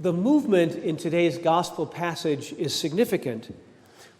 The movement in today's gospel passage is significant.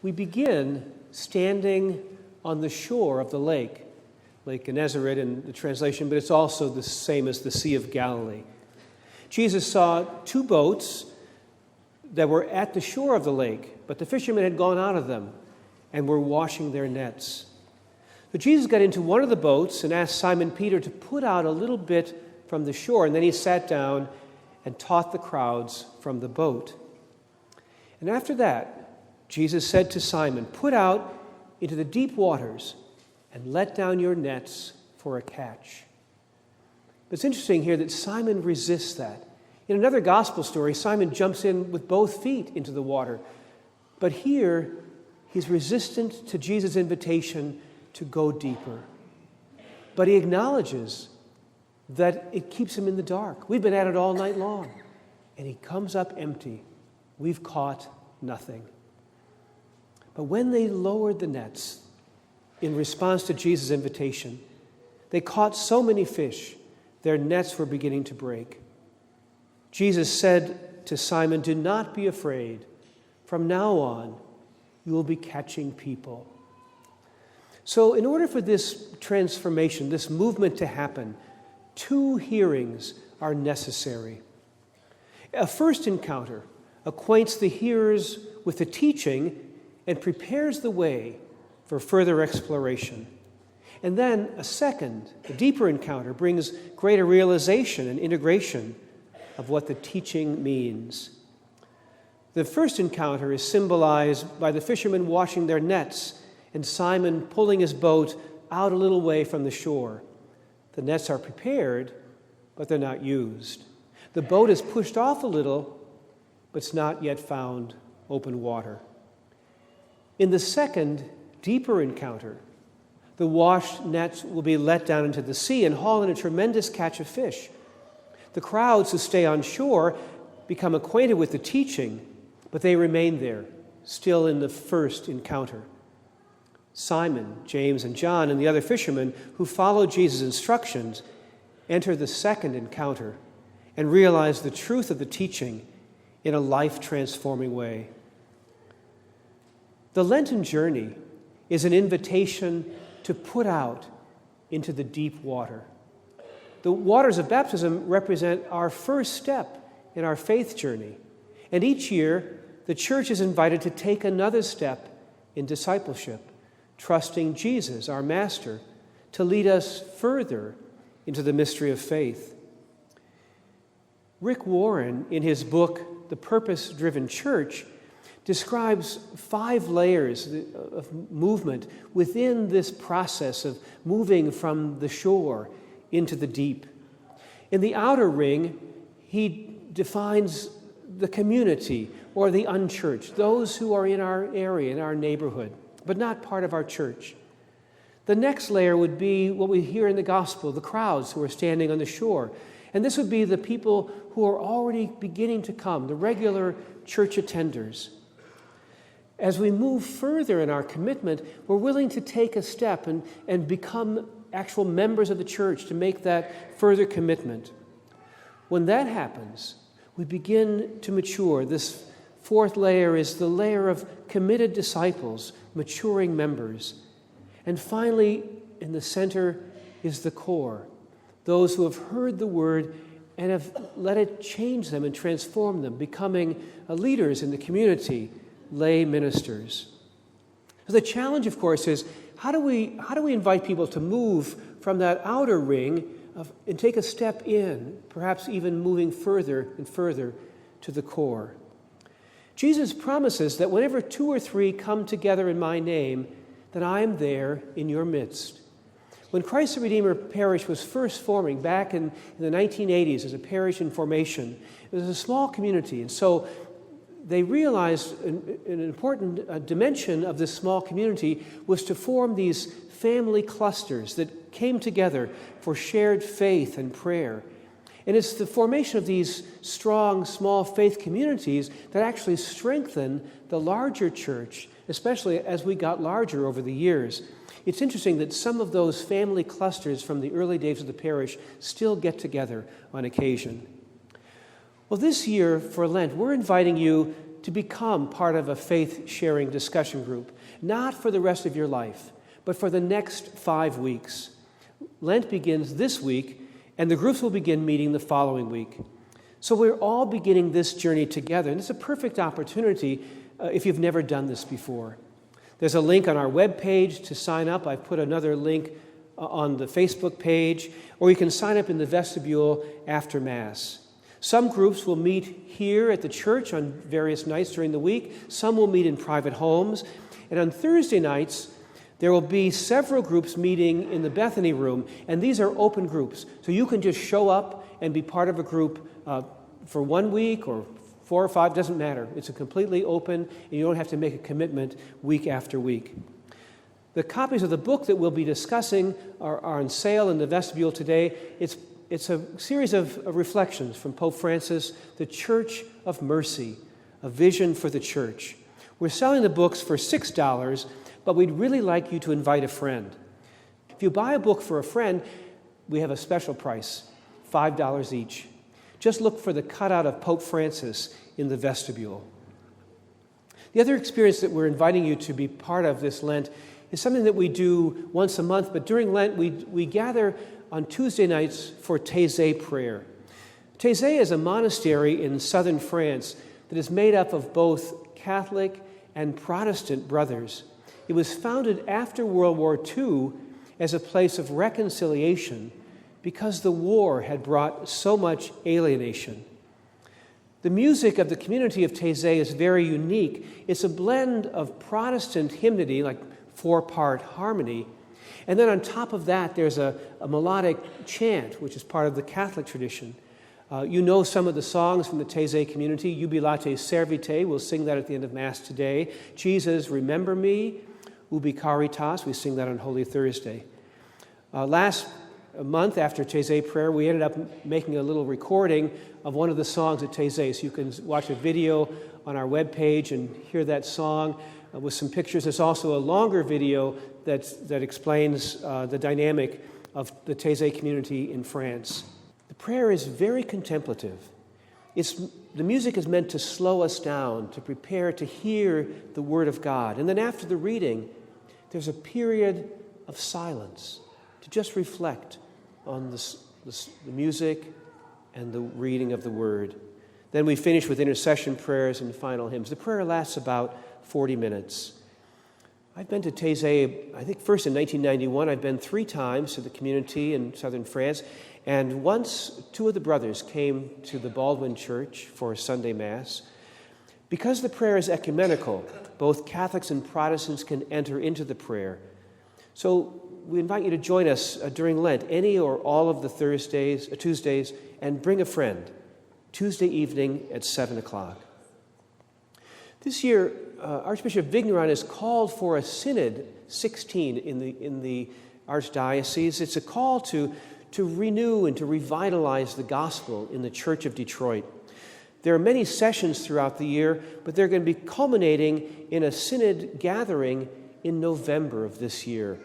We begin standing on the shore of the lake, Lake Gennesaret in the translation, but it's also the same as the Sea of Galilee. Jesus saw two boats that were at the shore of the lake, but the fishermen had gone out of them and were washing their nets. So Jesus got into one of the boats and asked Simon Peter to put out a little bit from the shore, and then he sat down and taught the crowds from the boat. And after that, Jesus said to Simon, "Put out into the deep waters and let down your nets for a catch." But it's interesting here that Simon resists that. In another gospel story, Simon jumps in with both feet into the water. But here, he's resistant to Jesus' invitation to go deeper. But he acknowledges that it keeps him in the dark. We've been at it all night long. And he comes up empty. We've caught nothing. But when they lowered the nets in response to Jesus' invitation, they caught so many fish, their nets were beginning to break. Jesus said to Simon, "Do not be afraid. From now on, you will be catching people." So in order for this transformation, this movement to happen, two hearings are necessary. A first encounter acquaints the hearers with the teaching and prepares the way for further exploration. And then a second, a deeper encounter, brings greater realization and integration of what the teaching means. The first encounter is symbolized by the fishermen washing their nets and Simon pulling his boat out a little way from the shore. The nets are prepared, but they're not used. The boat is pushed off a little, but it's not yet found open water. In the second, deeper encounter, the washed nets will be let down into the sea and haul in a tremendous catch of fish. The crowds who stay on shore become acquainted with the teaching, but they remain there, still in the first encounter. Simon, James, and John, and the other fishermen who follow Jesus' instructions enter the second encounter and realize the truth of the teaching in a life-transforming way. The Lenten Journey is an invitation to put out into the deep water. The waters of baptism represent our first step in our faith journey, and each year the church is invited to take another step in discipleship, trusting Jesus, our Master, to lead us further into the mystery of faith. Rick Warren, in his book, The Purpose-Driven Church, describes 5 layers of movement within this process of moving from the shore into the deep. In the outer ring, he defines the community or the unchurched, those who are in our area, in our neighborhood, but not part of our church. The next layer would be what we hear in the gospel, the crowds who are standing on the shore. And this would be the people who are already beginning to come, the regular church attenders. As we move further in our commitment, we're willing to take a step and become actual members of the church to make that further commitment. When that happens, we begin to mature. This fourth layer is the layer of committed disciples, maturing members. And finally, in the center is the core, those who have heard the word and have let it change them and transform them, becoming leaders in the community, lay ministers. So the challenge, of course, is how do we invite people to move from that outer ring and take a step in, perhaps even moving further and further to the core? Jesus promises that whenever 2 or 3 come together in my name, that I am there in your midst. When Christ the Redeemer Parish was first forming back in the 1980s as a parish in formation, it was a small community, and so they realized an important dimension of this small community was to form these family clusters that came together for shared faith and prayer. And it's the formation of these strong, small faith communities that actually strengthen the larger church, especially as we got larger over the years. It's interesting that some of those family clusters from the early days of the parish still get together on occasion. Well, this year for Lent, we're inviting you to become part of a faith-sharing discussion group, not for the rest of your life, but for the next 5 weeks. Lent begins this week, and the groups will begin meeting the following week. So we're all beginning this journey together, and it's a perfect opportunity if you've never done this before. There's a link on our webpage to sign up. I've put another link on the Facebook page, or you can sign up in the vestibule after Mass. Some groups will meet here at the church on various nights during the week. Some will meet in private homes. And on Thursday nights, there will be several groups meeting in the Bethany room, and these are open groups. So you can just show up and be part of a group for 1 week or 4 or 5, doesn't matter. It's a completely open, and you don't have to make a commitment week after week. The copies of the book that we'll be discussing are on sale in the vestibule today. It's a series of reflections from Pope Francis, The Church of Mercy, a vision for the church. We're selling the books for $6, but we'd really like you to invite a friend. If you buy a book for a friend, we have a special price, $5 each. Just look for the cutout of Pope Francis in the vestibule. The other experience that we're inviting you to be part of this Lent is something that we do once a month, but during Lent we gather on Tuesday nights for Taizé prayer. Taizé is a monastery in southern France that is made up of both Catholic and Protestant brothers. It was founded after World War II as a place of reconciliation because the war had brought so much alienation. The music of the community of Taizé is very unique. It's a blend of Protestant hymnody, like 4-part harmony, and then on top of that, there's a melodic chant, which is part of the Catholic tradition. You know some of the songs from the Taizé community. Jubilate Servite, we'll sing that at the end of Mass today. Jesus, Remember Me. Ubi Caritas, we sing that on Holy Thursday. Last month after Taizé prayer, we ended up making a little recording of one of the songs at Taizé. So you can watch a video on our webpage and hear that song with some pictures. There's also a longer video that explains the dynamic of the Taizé community in France. The prayer is very contemplative. The music is meant to slow us down, to prepare to hear the Word of God. And then after the reading, there's a period of silence to just reflect on the music and the reading of the Word. Then we finish with intercession prayers and final hymns. The prayer lasts about 40 minutes. I've been to Taizé, I think first in 1991. I've been 3 times to the community in southern France. And once 2 of the brothers came to the Baldwin Church for a Sunday Mass. Because the prayer is ecumenical, both Catholics and Protestants can enter into the prayer. So we invite you to join us during Lent, any or all of the Tuesdays, and bring a friend, Tuesday evening at 7 o'clock. This year, Archbishop Vigneron has called for a Synod 16 in the Archdiocese. It's a call to renew and to revitalize the gospel in the Church of Detroit. There are many sessions throughout the year, but they're going to be culminating in a Synod gathering in November of this year.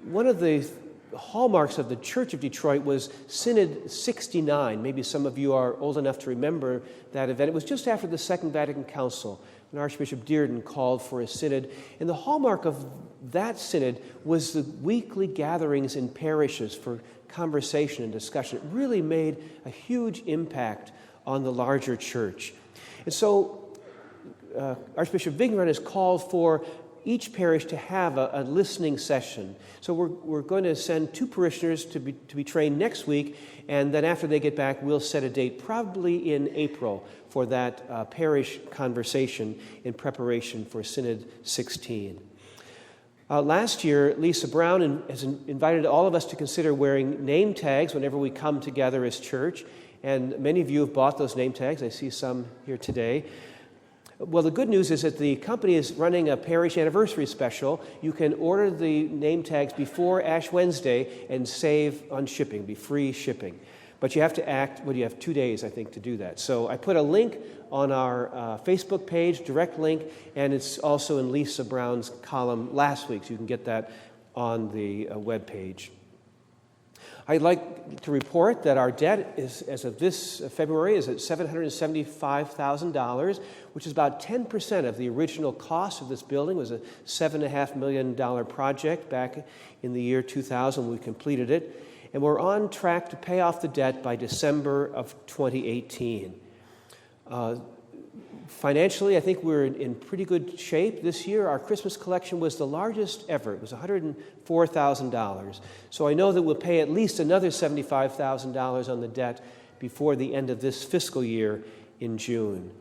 One of the hallmarks of the Church of Detroit was Synod 69. Maybe some of you are old enough to remember that event. It was just after the Second Vatican Council when Archbishop Dearden called for a synod. And the hallmark of that synod was the weekly gatherings in parishes for conversation and discussion. It really made a huge impact on the larger church. And so Archbishop Vigneron has called for each parish to have a listening session. So we're going to send 2 parishioners to be trained next week, and then after they get back, we'll set a date, probably in April, for that parish conversation in preparation for Synod 16. Last year, Lisa Brown has invited all of us to consider wearing name tags whenever we come together as church, and many of you have bought those name tags. I see some here today. Well, the good news is that the company is running a parish anniversary special. You can order the name tags before Ash Wednesday and save on shipping, be free shipping. But you have to act, you have 2 days, I think, to do that. So I put a link on our Facebook page, direct link, and it's also in Lisa Brown's column last week, so you can get that on the web page. I'd like to report that our debt is, as of this February, is at $775,000, which is about 10% of the original cost of this building. It was a $7.5 million project back in the year 2000 when we completed it. And we're on track to pay off the debt by December of 2018. Financially, I think we're in pretty good shape. This year, our Christmas collection was the largest ever. It was $104,000. So I know that we'll pay at least another $75,000 on the debt before the end of this fiscal year in June.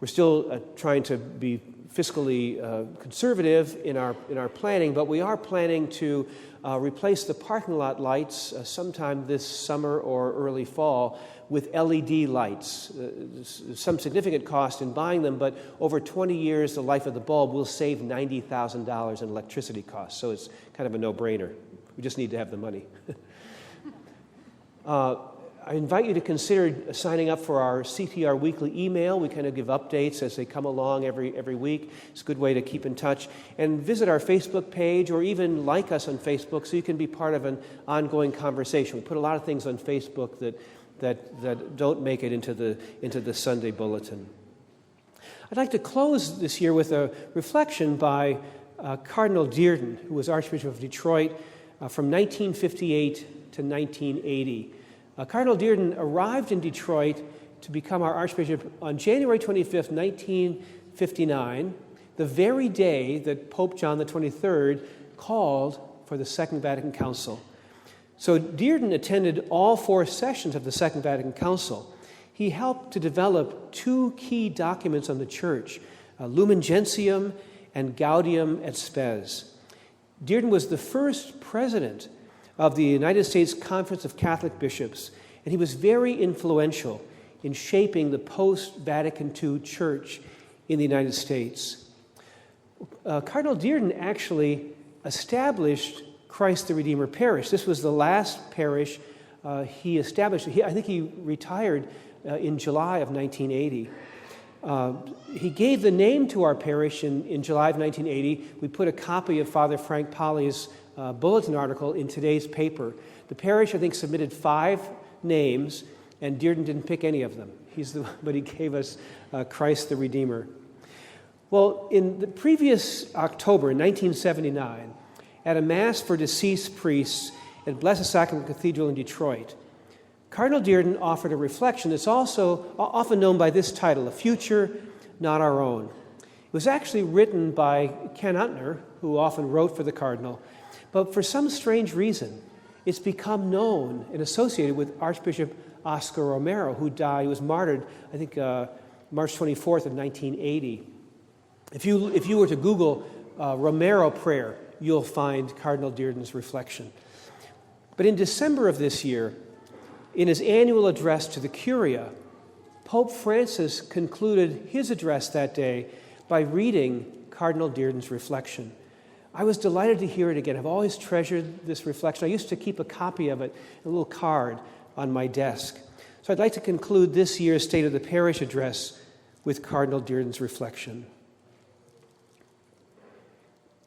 We're still trying to be fiscally conservative in our planning, but we are planning to replace the parking lot lights sometime this summer or early fall with LED lights. Some significant cost in buying them, but over 20 years, the life of the bulb will save $90,000 in electricity costs. So it's kind of a no-brainer. We just need to have the money. I invite you to consider signing up for our CTR weekly email. We kind of give updates as they come along every week. It's a good way to keep in touch. And visit our Facebook page or even like us on Facebook so you can be part of an ongoing conversation. We put a lot of things on Facebook that don't make it into the Sunday bulletin. I'd like to close this year with a reflection by Cardinal Dearden, who was Archbishop of Detroit from 1958 to 1980. Cardinal Dearden arrived in Detroit to become our Archbishop on January 25th, 1959, the very day that Pope John XXIII called for the Second Vatican Council. So Dearden attended all 4 sessions of the Second Vatican Council. He helped to develop 2 key documents on the Church, Lumen Gentium and Gaudium et Spes. Dearden was the first president of the United States Conference of Catholic Bishops, and he was very influential in shaping the post-Vatican II Church in the United States. Cardinal Dearden actually established Christ the Redeemer Parish. This was the last parish he established. I think he retired in July of 1980. He gave the name to our parish in July of 1980. We put a copy of Father Frank Polly's bulletin article in today's paper. The parish, I think, submitted 5 names, and Dearden didn't pick any of them. But he gave us Christ the Redeemer. Well, in the previous October, in 1979, at a Mass for deceased priests at Blessed Sacrament Cathedral in Detroit, Cardinal Dearden offered a reflection that's also often known by this title, A Future Not Our Own. It was actually written by Ken Untner, who often wrote for the Cardinal, but for some strange reason, it's become known and associated with Archbishop Oscar Romero, who died. He was martyred, I think, March 24th of 1980. If you were to Google Romero prayer, you'll find Cardinal Dearden's reflection. But in December of this year, in his annual address to the Curia, Pope Francis concluded his address that day by reading Cardinal Dearden's reflection. I was delighted to hear it again. I've always treasured this reflection. I used to keep a copy of it, a little card, on my desk. So I'd like to conclude this year's State of the Parish address with Cardinal Dearden's reflection.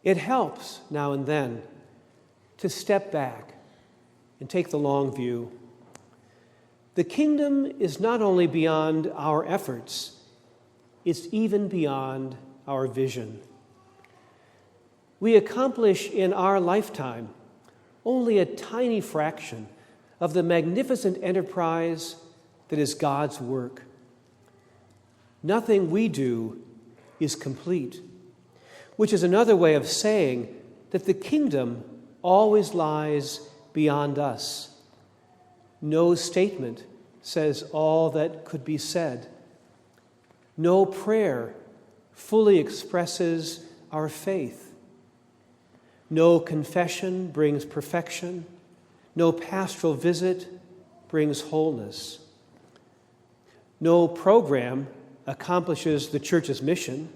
It helps now and then to step back and take the long view. The kingdom is not only beyond our efforts, it's even beyond our vision. We accomplish in our lifetime only a tiny fraction of the magnificent enterprise that is God's work. Nothing we do is complete, which is another way of saying that the kingdom always lies beyond us. No statement says all that could be said. No prayer fully expresses our faith. No confession brings perfection. No pastoral visit brings wholeness. No program accomplishes the Church's mission.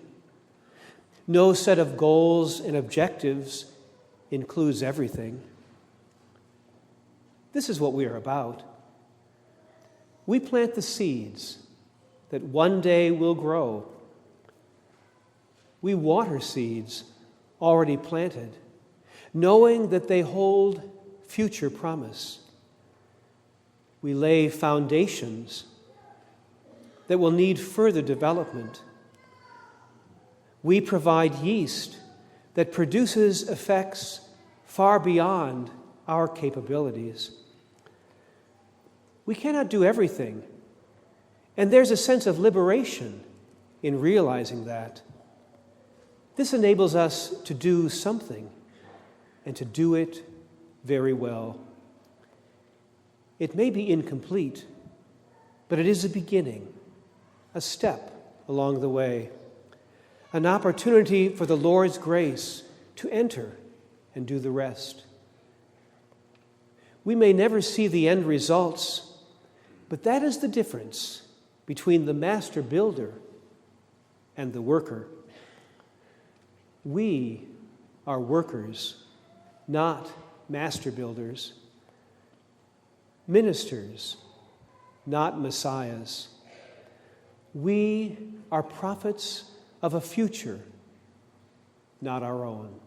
No set of goals and objectives includes everything. This is what we are about. We plant the seeds that one day will grow. We water seeds already planted, knowing that they hold future promise. We lay foundations that will need further development. We provide yeast that produces effects far beyond our capabilities. We cannot do everything, and there's a sense of liberation in realizing that. This enables us to do something, and to do it very well. It may be incomplete, but it is a beginning, a step along the way, an opportunity for the Lord's grace to enter and do the rest. We may never see the end results, but that is the difference between the master builder and the worker. We are workers, not master builders, ministers, not messiahs. We are prophets of a future, not our own.